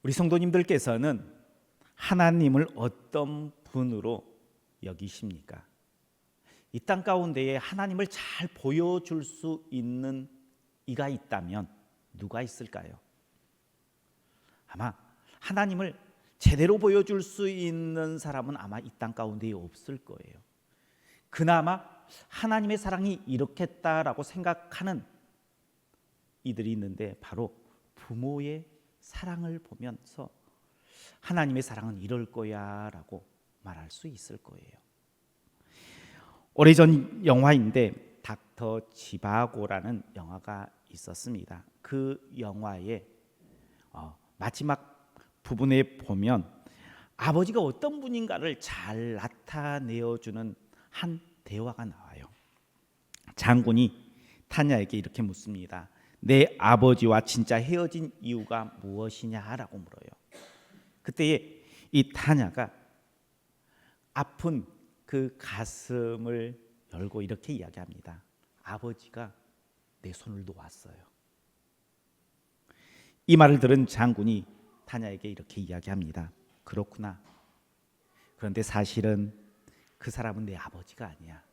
우리 성도님들께서는 하나님을 어떤 분으로 여기십니까? 이 땅 가운데에 하나님을 잘 보여줄 수 있는 이가 있다면 누가 있을까요? 아마 하나님을 제대로 보여줄 수 있는 사람은 아마 이 땅 가운데에 없을 거예요. 그나마 하나님의 사랑이 이렇겠다라고 생각하는 이들이 있는데 바로 부모의 사랑을 보면서 하나님의 사랑은 이럴 거야 라고 말할 수 있을 거예요. 오래전 영화인데 닥터 지바고라는 영화가 있었습니다. 그 영화의 마지막 부분에 보면 아버지가 어떤 분인가를 잘 나타내어주는 한 대화가 나와요. 장군이 타냐에게 이렇게 묻습니다. 내 아버지와 진짜 헤어진 이유가 무엇이냐라고 물어요. 그때에 이 타냐가 아픈 그 가슴을 열고 이렇게 이야기합니다. 아버지가 내 손을 놓았어요. 이 말을 들은 장군이 타냐에게 이렇게 이야기합니다. 그렇구나. 그런데 사실은 그 사람은 내 아버지가 아니야.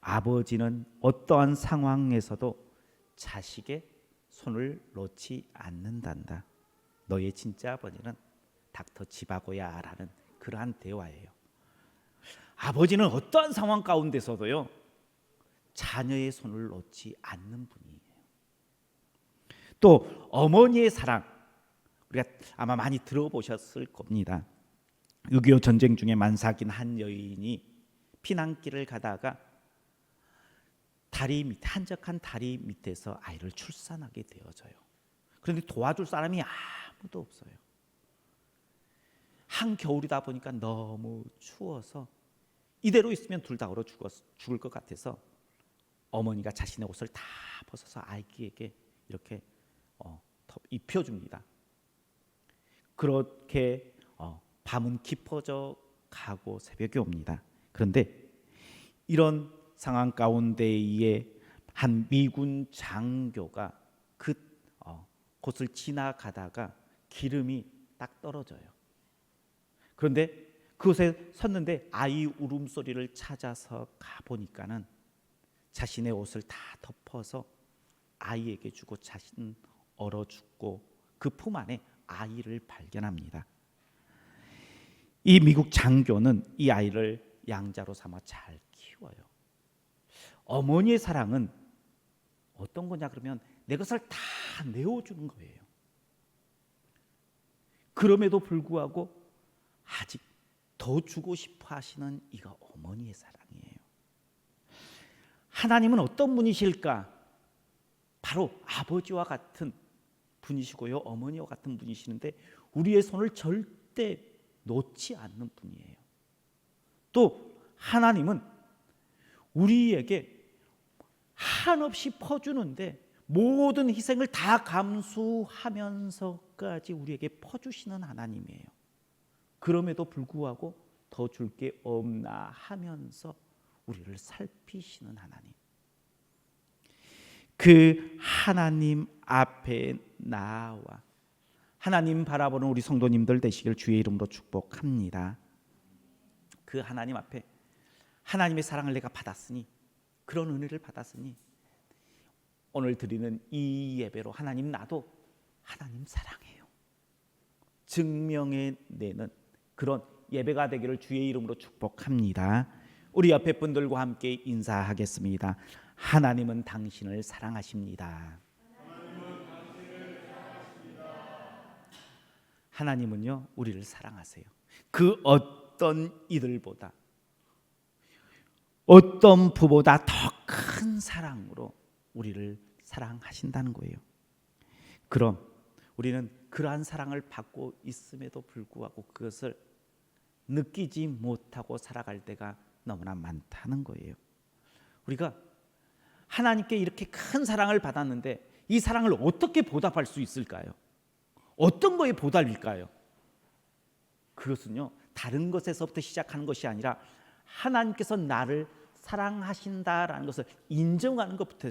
아버지는 어떠한 상황에서도 자식의 손을 놓지 않는단다. 너의 진짜 아버지는 닥터 지바고야 라는 그러한 대화예요. 아버지는 어떠한 상황 가운데서도요 자녀의 손을 놓지 않는 분이에요. 또 어머니의 사랑, 우리가 아마 많이 들어보셨을 겁니다. 6.25 전쟁 중에 만삭인 한 여인이 피난길을 가다가 다리 밑, 한적한 다리 밑에서 아이를 출산하게 되어져요. 그런데 도와줄 사람이 아무도 없어요. 한겨울이다 보니까 너무 추워서 이대로 있으면 둘 다 얼어 죽을 것 같아서 어머니가 자신의 옷을 다 벗어서 아이에게 이렇게 입혀줍니다. 그렇게 밤은 깊어져 가고 새벽이 옵니다. 그런데 이런 상황 가운데에 한 미군 장교가 그 곳을 지나가다가 기름이 딱 떨어져요. 그런데 그곳에 섰는데 아이 울음소리를 찾아서 가보니까는 자신의 옷을 다 덮어서 아이에게 주고 자신은 얼어 죽고 그 품 안에 아이를 발견합니다. 이 미국 장교는 이 아이를 양자로 삼아 잘 키워요. 어머니의 사랑은 어떤 거냐 그러면 내 것을 다 내어주는 거예요. 그럼에도 불구하고 아직 더 주고 싶어 하시는 이가 어머니의 사랑이에요. 하나님은 어떤 분이실까? 바로 아버지와 같은 분이시고요, 어머니와 같은 분이시는데 우리의 손을 절대 놓지 않는 분이에요. 또 하나님은 우리에게 한없이 퍼주는데 모든 희생을 다 감수하면서까지 우리에게 퍼주시는 하나님이에요. 그럼에도 불구하고 더 줄 게 없나 하면서 우리를 살피시는 하나님. 그 하나님 앞에 나와 하나님 바라보는 우리 성도님들 되시길 주의 이름으로 축복합니다. 그 하나님 앞에 하나님의 사랑을 내가 받았으니, 그런 은혜를 받았으니 오늘 드리는 이 예배로 하나님, 나도 하나님 사랑해요 증명해내는 그런 예배가 되기를 주의 이름으로 축복합니다. 우리 옆에 분들과 함께 인사하겠습니다. 하나님은 당신을 사랑하십니다. 하나님은요 우리를 사랑하세요. 그 어떤 이들보다, 어떤 부보다 더 큰 사랑으로 우리를 사랑하신다는 거예요. 그럼 우리는 그러한 사랑을 받고 있음에도 불구하고 그것을 느끼지 못하고 살아갈 때가 너무나 많다는 거예요. 우리가 하나님께 이렇게 큰 사랑을 받았는데 이 사랑을 어떻게 보답할 수 있을까요? 어떤 거에 보답일까요? 그것은요 다른 것에서부터 시작하는 것이 아니라 하나님께서 나를 사랑하신다라는 것을 인정하는 것부터,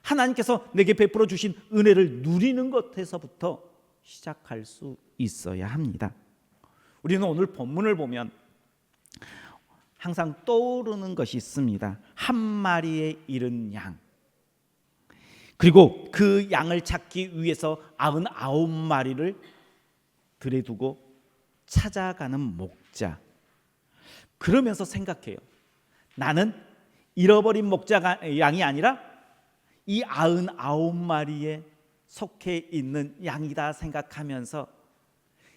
하나님께서 내게 베풀어 주신 은혜를 누리는 것에서부터 시작할 수 있어야 합니다. 우리는 오늘 본문을 보면 항상 떠오르는 것이 있습니다. 한 마리의 잃은 양, 그리고 그 양을 찾기 위해서 99마리를 들여두고 찾아가는 목자. 그러면서 생각해요. 나는 잃어버린 목자가 양이 아니라 이 99마리에 속해 있는 양이다 생각하면서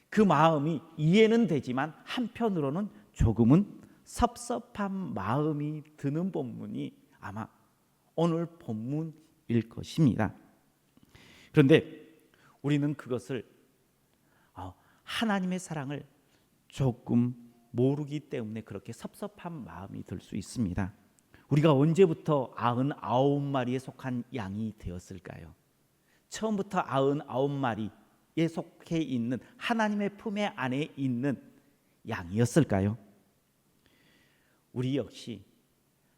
그 마음이 이해는 되지만 한편으로는 조금은 섭섭한 마음이 드는 본문이 아마 오늘 본문일 것입니다. 그런데 우리는 그것을 하나님의 사랑을 조금 모르기 때문에 그렇게 섭섭한 마음이 들 수 있습니다. 우리가 언제부터 99마리에 속한 양이 되었을까요? 처음부터 99마리에 속해 있는 하나님의 품에 안에 있는 양이었을까요? 우리 역시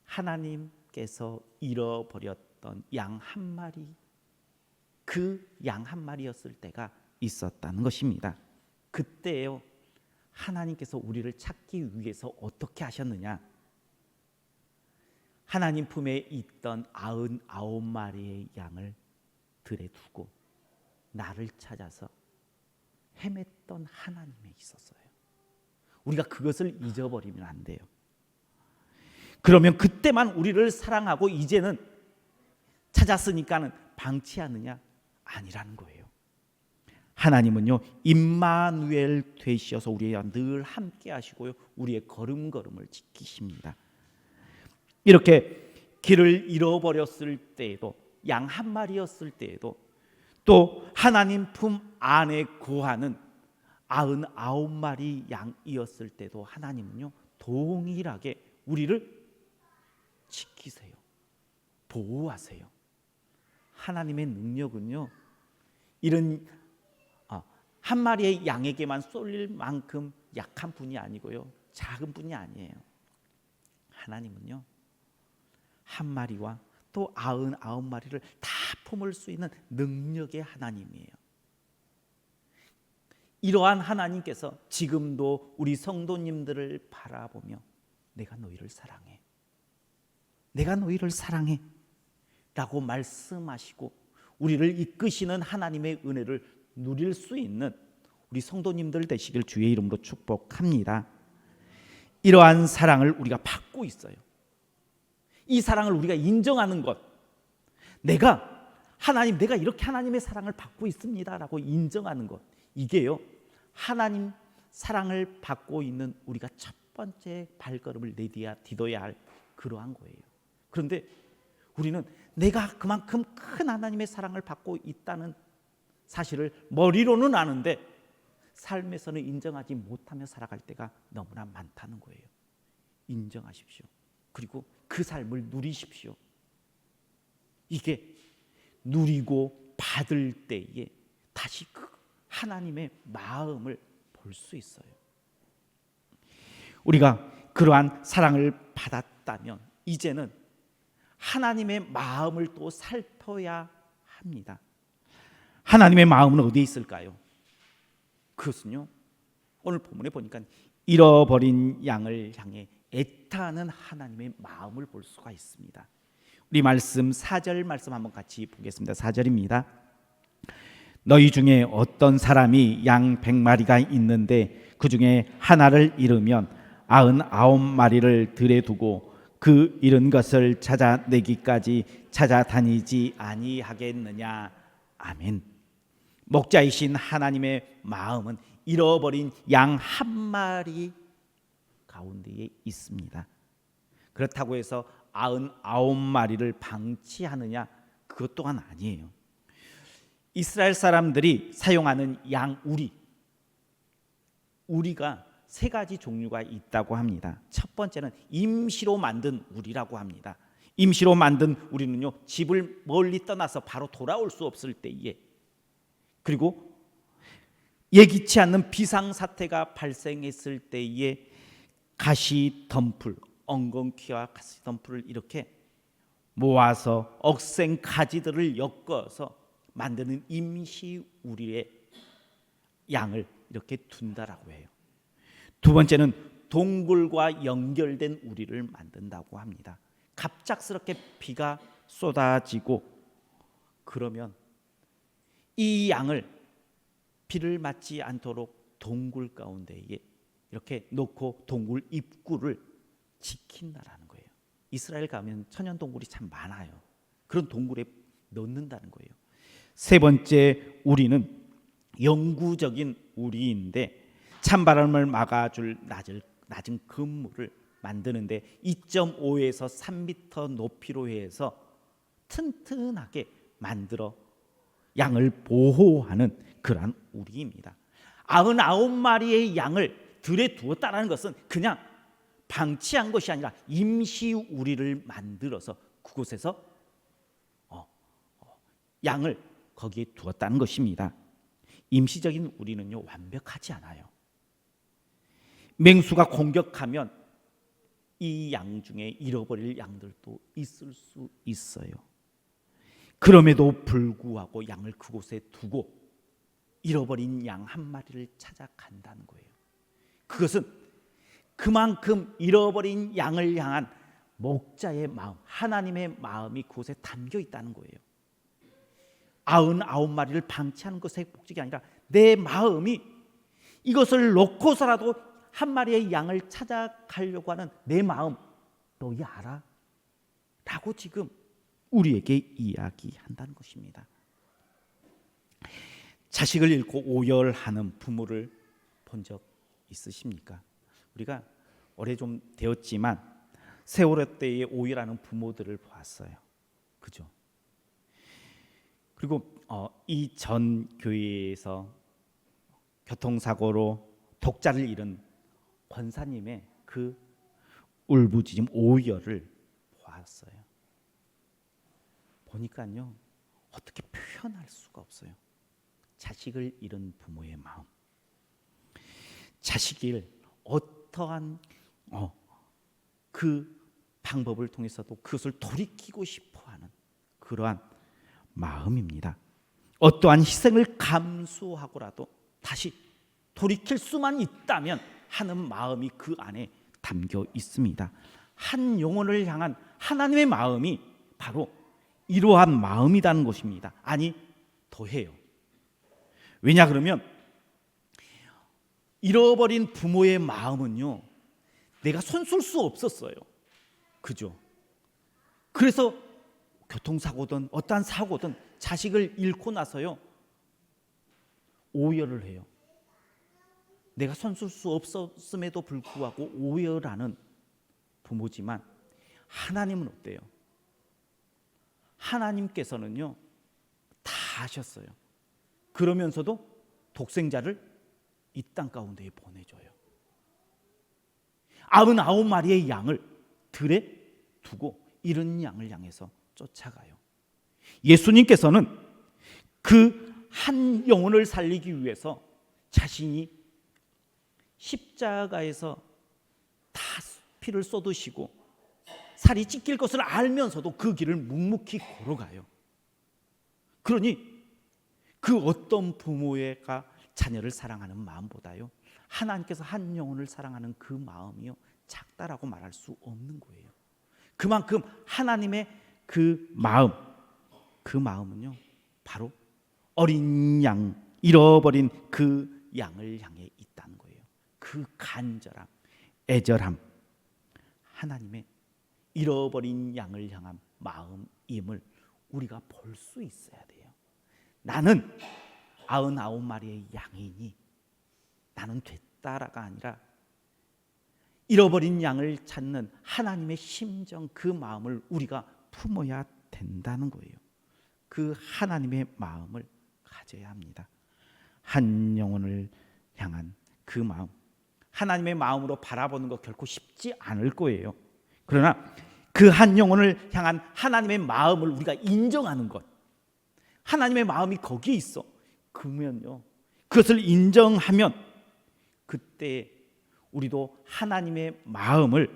하나님께서 잃어버렸던 양 한 마리, 그 양 한 마리였을 때가 있었다는 것입니다. 그때요, 하나님께서 우리를 찾기 위해서 어떻게 하셨느냐? 하나님 품에 있던 99마리의 양을 들여두고 나를 찾아서 헤맸던 하나님에 있었어요. 우리가 그것을 잊어버리면 안 돼요. 그러면 그때만 우리를 사랑하고 이제는 찾았으니까는 방치하느냐? 아니라는 거예요. 하나님은요, 임마누엘 되시어서 우리와 늘 함께 하시고요, 우리의 걸음걸음을 지키십니다. 이렇게 길을 잃어버렸을 때에도, 양 한 마리였을 때에도, 또 하나님 품 안에 거하는 99마리 양이었을 때도 하나님은요, 동일하게 우리를 지키세요. 보호하세요. 하나님의 능력은요, 이런 한 마리의 양에게만 쏠릴 만큼 약한 분이 아니고요, 작은 분이 아니에요. 하나님은요, 한 마리와 또 99마리를 다 품을 수 있는 능력의 하나님이에요. 이러한 하나님께서 지금도 우리 성도님들을 바라보며 내가 너희를 사랑해, 내가 너희를 사랑해 라고 말씀하시고 우리를 이끄시는 하나님의 은혜를 누릴 수 있는 우리 성도님들 되시길 주의 이름으로 축복합니다. 이러한 사랑을 우리가 받고 있어요. 이 사랑을 우리가 인정하는 것, 내가 이렇게 하나님의 사랑을 받고 있습니다라고 인정하는 것, 이게요, 하나님 사랑을 받고 있는 우리가 첫 번째 발걸음을 디뎌야 할 그러한 거예요. 그런데 우리는 내가 그만큼 큰 하나님의 사랑을 받고 있다는 사실을 머리로는 아는데 삶에서는 인정하지 못하며 살아갈 때가 너무나 많다는 거예요. 인정하십시오. 그리고 그 삶을 누리십시오. 이게 누리고 받을 때에 다시 그 하나님의 마음을 볼 수 있어요. 우리가 그러한 사랑을 받았다면 이제는 하나님의 마음을 또 살펴야 합니다. 하나님의 마음은 어디에 있을까요? 그것은요, 오늘 본문에 보니까 잃어버린 양을 향해 애타는 하나님의 마음을 볼 수가 있습니다. 우리 말씀 4절 말씀 한번 같이 보겠습니다. 4절입니다. 너희 중에 어떤 사람이 양 100마리가 있는데 그 중에 하나를 잃으면 99마리를 들여두고 그 잃은 것을 찾아내기까지 찾아다니지 아니하겠느냐. 아멘. 목자이신 하나님의 마음은 잃어버린 양 한 마리 가운데에 있습니다. 그렇다고 해서 99마리를 방치하느냐? 그것 또한 아니에요. 이스라엘 사람들이 사용하는 양 우리가 세 가지 종류가 있다고 합니다. 첫 번째는 임시로 만든 우리라고 합니다. 임시로 만든 우리는요, 집을 멀리 떠나서 바로 돌아올 수 없을 때에, 그리고 예기치 않는 비상사태가 발생했을 때에 가시덤불, 엉겅퀴와 가시덤불을 이렇게 모아서 억센 가지들을 엮어서 만드는 임시 우리의 양을 이렇게 둔다라고 해요. 두 번째는 동굴과 연결된 우리를 만든다고 합니다. 갑작스럽게 비가 쏟아지고 그러면 이 양을 비를 맞지 않도록 동굴 가운데에 이렇게 놓고 동굴 입구를 지킨다라는 거예요. 이스라엘 가면 천연 동굴이 참 많아요. 그런 동굴에 넣는다는 거예요. 세 번째 우리는 영구적인 우리인데 찬바람을 막아줄 낮은 그물을 만드는데 2.5에서 3m 높이로 해서 튼튼하게 만들어 양을 보호하는 그러한 우리입니다. 99마리의 양을 들에 두었다는 것은 그냥 방치한 것이 아니라 임시 우리를 만들어서 그곳에서 양을 거기에 두었다는 것입니다. 임시적인 우리는요 완벽하지 않아요. 맹수가 공격하면 이 양 중에 잃어버릴 양들도 있을 수 있어요. 그럼에도 불구하고 양을 그곳에 두고 잃어버린 양 한 마리를 찾아간다는 거예요. 그것은 그만큼 잃어버린 양을 향한 목자의 마음, 하나님의 마음이 그곳에 담겨 있다는 거예요. 99마리를 방치하는 것의 목적이 아니라 내 마음이 이것을 놓고서라도 한 마리의 양을 찾아가려고 하는 내 마음, 너희 알아? 라고 지금 우리에게 이야기한다는 것입니다. 자식을 잃고 오열하는 부모를 본 적 있으십니까? 우리가 오래 좀 되었지만 세월호 때에 오열하는 부모들을 보았어요. 그죠? 그리고 이 전 교회에서 교통사고로 독자를 잃은 권사님의 그 울부짖음 오열을 보았어요. 보니까요 어떻게 표현할 수가 없어요. 자식을 잃은 부모의 마음, 자식을 어떠한 그 방법을 통해서도 그것을 돌이키고 싶어하는 그러한 마음입니다. 어떠한 희생을 감수하고라도 다시 돌이킬 수만 있다면 하는 마음이 그 안에 담겨 있습니다. 한 영혼을 향한 하나님의 마음이 바로 이러한 마음이라는 것입니다. 아니 더해요. 왜냐 그러면 잃어버린 부모의 마음은요 내가 손쓸 수 없었어요. 그죠? 그래서 교통사고든 어떠한 사고든 자식을 잃고 나서요 오열을 해요. 내가 손쓸 수 없었음에도 불구하고 오열하는 부모지만 하나님은 어때요? 하나님께서는요 다 하셨어요. 그러면서도 독생자를 이 땅 가운데에 보내줘요. 99마리의 양을 들에 두고 잃은 양을 향해서 쫓아가요. 예수님께서는 그 한 영혼을 살리기 위해서 자신이 십자가에서 다 피를 쏟으시고 살이 찢길 것을 알면서도 그 길을 묵묵히 걸어가요. 그러니 그 어떤 부모가 자녀를 사랑하는 마음보다요 하나님께서 한 영혼을 사랑하는 그 마음이요 작다라고 말할 수 없는 거예요. 그만큼 하나님의 그 마음은요 바로 어린 양, 잃어버린 그 양을 향해 있다는 거예요. 그 간절함, 애절함, 하나님의 잃어버린 양을 향한 마음임을 우리가 볼 수 있어야 돼요. 나는 99마리의 양이니 나는 됐다라가 아니라 잃어버린 양을 찾는 하나님의 심정, 그 마음을 우리가 품어야 된다는 거예요. 그 하나님의 마음을 가져야 합니다. 한 영혼을 향한 그 마음, 하나님의 마음으로 바라보는 것 결코 쉽지 않을 거예요. 그러나 그 한 영혼을 향한 하나님의 마음을 우리가 인정하는 것, 하나님의 마음이 거기에 있어. 그러면요 그것을 인정하면 그때 우리도 하나님의 마음을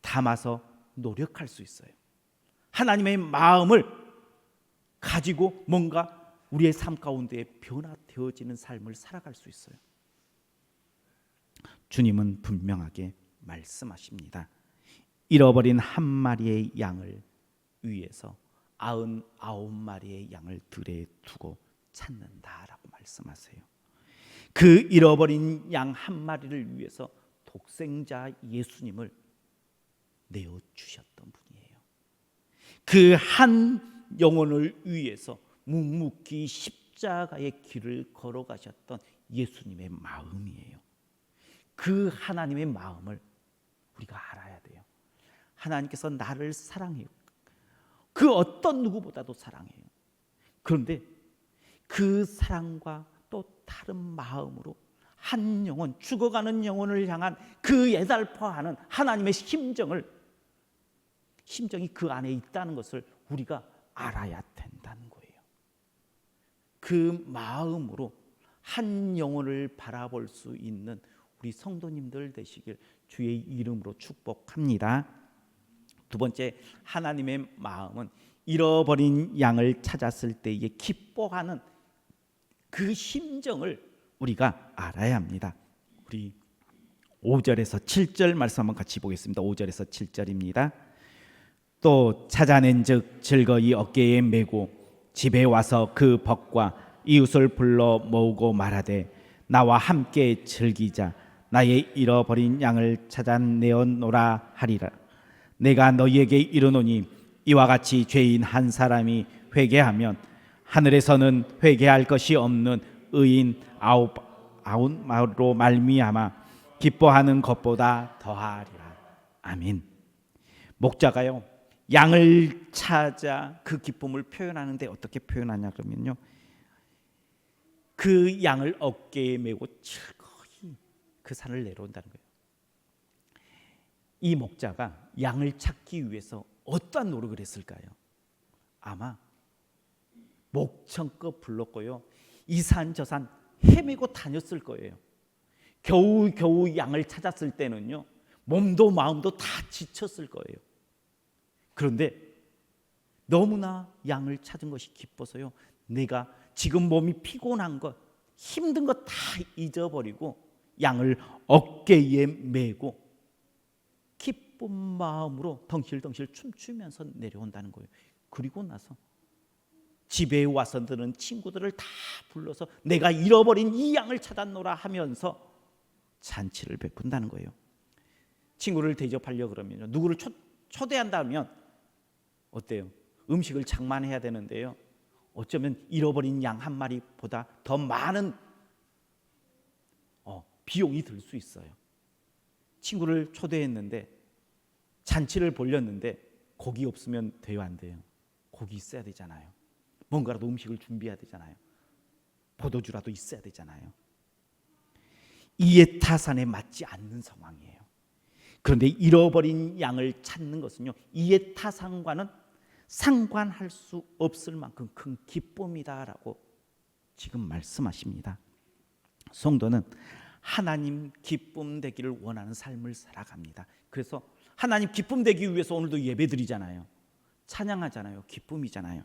담아서 노력할 수 있어요. 하나님의 마음을 가지고 뭔가 우리의 삶 가운데 변화되어지는 삶을 살아갈 수 있어요. 주님은 분명하게 말씀하십니다. 잃어버린 한 마리의 양을 위해서 99마리의 양을 들에 두고 찾는다라고 말씀하세요. 그 잃어버린 양 한 마리를 위해서 독생자 예수님을 내어주셨던 분이에요. 그 한 영혼을 위해서 묵묵히 십자가의 길을 걸어가셨던 예수님의 마음이에요. 그 하나님의 마음을 우리가 알아야 돼요. 하나님께서 나를 사랑해요. 그 어떤 누구보다도 사랑해요. 그런데 그 사랑과 또 다른 마음으로 한 영혼, 죽어가는 영혼을 향한 그 애달퍼하는 하나님의 심정이 그 안에 있다는 것을 우리가 알아야 된다는 거예요. 그 마음으로 한 영혼을 바라볼 수 있는 우리 성도님들 되시길 주의 이름으로 축복합니다. 두 번째, 하나님의 마음은 잃어버린 양을 찾았을 때에 기뻐하는 그 심정을 우리가 알아야 합니다. 우리 5절에서 7절 말씀 한번 같이 보겠습니다. 5절에서 7절입니다. 또 찾아낸즉 즐거이 어깨에 메고 집에 와서 그 벗과 이웃을 불러 모으고 말하되 나와 함께 즐기자. 나의 잃어버린 양을 찾아내었노라 하리라. 내가 너희에게 이르노니 이와 같이 죄인 한 사람이 회개하면 하늘에서는 회개할 것이 없는 의인 아홉마로 말미암아 기뻐하는 것보다 더하리라. 아멘. 목자가요, 양을 찾아 그 기쁨을 표현하는데 어떻게 표현하냐 그러면요, 그 양을 어깨에 메고 즐거이 그 산을 내려온다는 거예요. 이 목자가 양을 찾기 위해서 어떠한 노력을 했을까요? 아마 목청껏 불렀고요, 이 산 저 산 헤매고 다녔을 거예요. 겨우 양을 찾았을 때는요, 몸도 마음도 다 지쳤을 거예요. 그런데 너무나 양을 찾은 것이 기뻐서요, 내가 지금 몸이 피곤한 것, 힘든 것 다 잊어버리고 양을 어깨에 메고 기쁜 마음으로 덩실덩실 춤추면서 내려온다는 거예요. 그리고 나서 집에 와서들은 친구들을 다 불러서 내가 잃어버린 이 양을 찾았노라 하면서 잔치를 베푼다는 거예요. 친구를 대접하려고 그러면 누구를 초대한다면 어때요? 음식을 장만해야 되는데요, 어쩌면 잃어버린 양 한 마리보다 더 많은 비용이 들 수 있어요. 친구를 초대했는데 잔치를 벌렸는데 고기 없으면 돼요, 안 돼요? 고기 있어야 되잖아요. 뭔가라도 음식을 준비해야 되잖아요. 포도주라도 있어야 되잖아요. 이에 타산에 맞지 않는 상황이에요. 그런데 잃어버린 양을 찾는 것은요, 이에 타산과는 상관할 수 없을 만큼 큰 기쁨이다라고 지금 말씀하십니다. 성도는 하나님 기쁨 되기를 원하는 삶을 살아갑니다. 그래서 하나님 기쁨 되기 위해서 오늘도 예배드리잖아요. 찬양하잖아요. 기쁨이잖아요.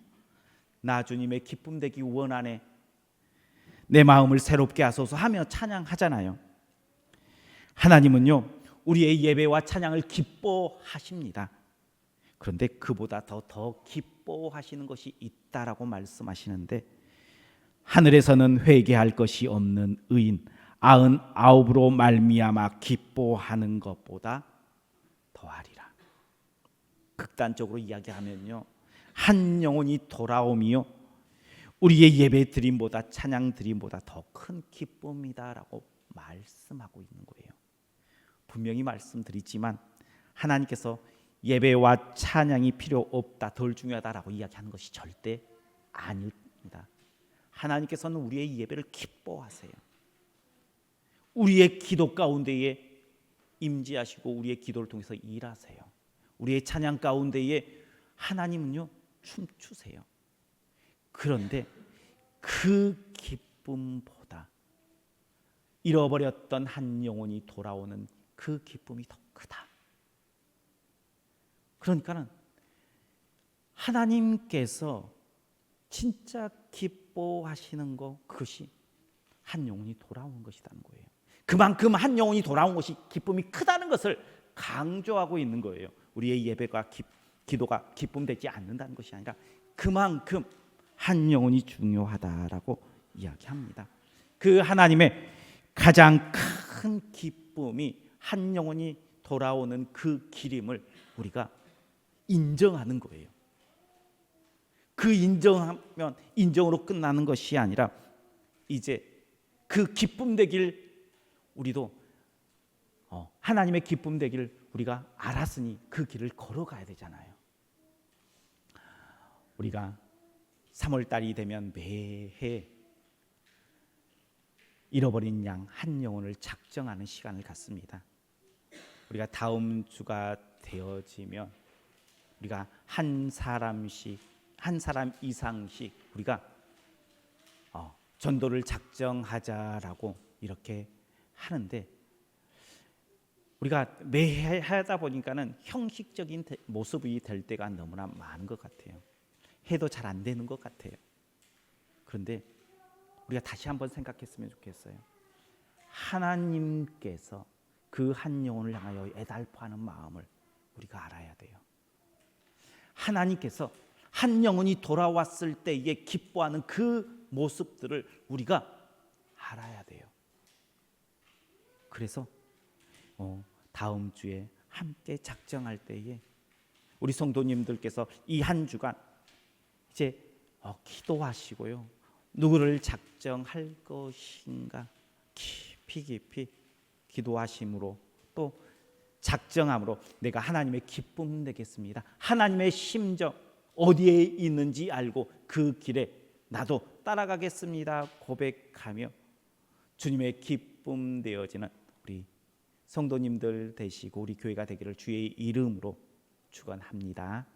나 주님의 기쁨 되기 원하네, 내 마음을 새롭게 하소서 하며 찬양하잖아요. 하나님은요, 우리의 예배와 찬양을 기뻐하십니다. 그런데 그보다 더 기뻐하시는 것이 있다라고 말씀하시는데, 하늘에서는 회개할 것이 없는 의인 99으로 말미암아 기뻐하는 것보다 더하리라. 극단적으로 이야기하면요, 한 영혼이 돌아오며 우리의 예배 드림보다 찬양 드림보다 더 큰 기쁨이다라고 말씀하고 있는 거예요. 분명히 말씀드리지만 하나님께서 예배와 찬양이 필요 없다, 덜 중요하다라고 이야기하는 것이 절대 아닙니다. 하나님께서는 우리의 예배를 기뻐하세요. 우리의 기도 가운데에 임재하시고 우리의 기도를 통해서 일하세요. 우리의 찬양 가운데에 하나님은요, 춤추세요. 그런데 그 기쁨보다 잃어버렸던 한 영혼이 돌아오는 그 기쁨이 더 크다. 그러니까는 하나님께서 진짜 기뻐하시는 것, 그것이 한 영혼이 돌아온 것이라는 거예요. 그만큼 한 영혼이 돌아온 것이 기쁨이 크다는 것을 강조하고 있는 거예요. 우리의 예배가 기도가 기쁨되지 않는다는 것이 아니라 그만큼 한 영혼이 중요하다라고 이야기합니다. 그 하나님의 가장 큰 기쁨이 한 영혼이 돌아오는 그 길임을 우리가 인정하는 거예요. 그 인정하면 인정으로 끝나는 것이 아니라 이제 그 기쁨 되길 우리도 하나님의 기쁨 되길 우리가 알았으니 그 길을 걸어가야 되잖아요. 우리가 3월 달이 되면 매해 잃어버린 양 한 영혼을 작정하는 시간을 갖습니다. 우리가 다음 주가 되어지면 우리가 한 사람 이상씩 우리가 전도를 작정하자라고 이렇게 하는데 우리가 매해 하다 보니까는 형식적인 모습이 될 때가 너무나 많은 것 같아요. 해도 잘 안 되는 것 같아요. 그런데 우리가 다시 한번 생각했으면 좋겠어요. 하나님께서 그 한 영혼을 향하여 애달파하는 마음을 우리가 알아야 돼요. 하나님께서 한 영혼이 돌아왔을 때에 기뻐하는 그 모습들을 우리가 알아야 돼요. 그래서 다음 주에 함께 작정할 때에 우리 성도님들께서 이 한 주간 이제 기도하시고요. 누구를 작정할 것인가 깊이 기도하심으로 또 작정함으로 내가 하나님의 기쁨 되겠습니다. 하나님의 심정 어디에 있는지 알고 그 길에 나도 따라가겠습니다 고백하며 주님의 기쁨 되어지는 우리 성도님들 되시고 우리 교회가 되기를 주의 이름으로 축원합니다.